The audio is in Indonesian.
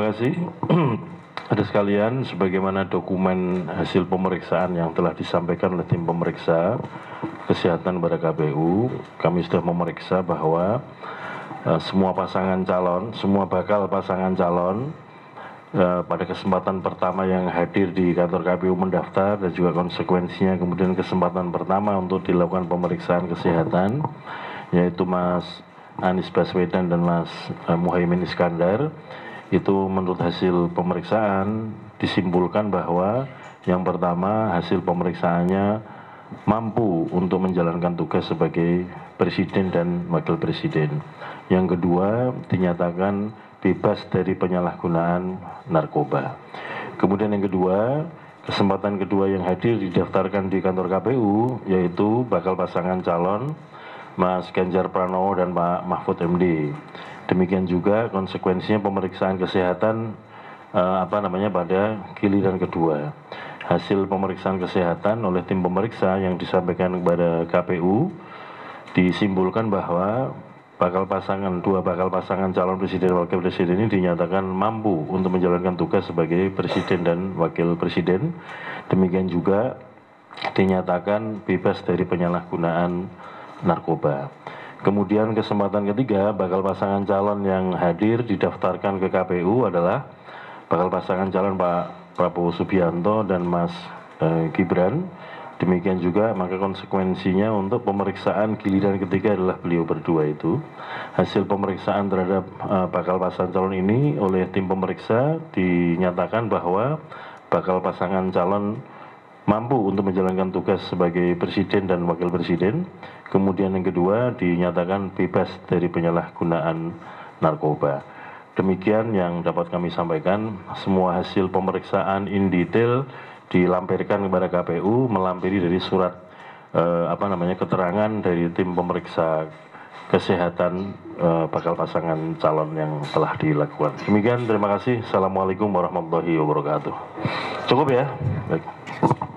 Terima kasih. Ada sekalian, sebagaimana dokumen hasil pemeriksaan yang telah disampaikan oleh tim pemeriksa kesehatan pada KPU, kami sudah memeriksa bahwa semua bakal pasangan calon pada kesempatan pertama yang hadir di kantor KPU mendaftar dan juga konsekuensinya kemudian kesempatan pertama untuk dilakukan pemeriksaan kesehatan, yaitu Mas Anies Baswedan dan Mas Muhaimin Iskandar. Itu menurut hasil pemeriksaan disimpulkan bahwa yang pertama hasil pemeriksaannya mampu untuk menjalankan tugas sebagai presiden dan wakil presiden. Yang kedua dinyatakan bebas dari penyalahgunaan narkoba. Kemudian yang kedua, kesempatan kedua yang hadir didaftarkan di kantor KPU yaitu bakal pasangan calon Mas Ganjar Pranowo dan Pak Mahfud MD. Demikian juga konsekuensinya pemeriksaan kesehatan pada giliran kedua. Hasil pemeriksaan kesehatan oleh tim pemeriksa yang disampaikan kepada KPU disimpulkan bahwa dua bakal pasangan calon presiden dan wakil presiden ini dinyatakan mampu untuk menjalankan tugas sebagai presiden dan wakil presiden. Demikian juga dinyatakan bebas dari penyalahgunaan narkoba. Kemudian kesempatan ketiga, bakal pasangan calon yang hadir didaftarkan ke KPU adalah bakal pasangan calon Pak Prabowo Subianto dan Mas Gibran. Demikian juga maka konsekuensinya untuk pemeriksaan giliran ketiga adalah beliau berdua itu. Hasil pemeriksaan terhadap bakal pasangan calon ini oleh tim pemeriksa dinyatakan bahwa bakal pasangan calon mampu untuk menjalankan tugas sebagai presiden dan wakil presiden. Kemudian yang kedua dinyatakan bebas dari penyalahgunaan narkoba. Demikian yang dapat kami sampaikan. Semua hasil pemeriksaan in detail dilampirkan kepada KPU melampiri dari surat keterangan dari tim pemeriksa kesehatan bakal pasangan calon yang telah dilakukan. Demikian, terima kasih. Assalamualaikum warahmatullahi wabarakatuh. Cukup ya? Baik.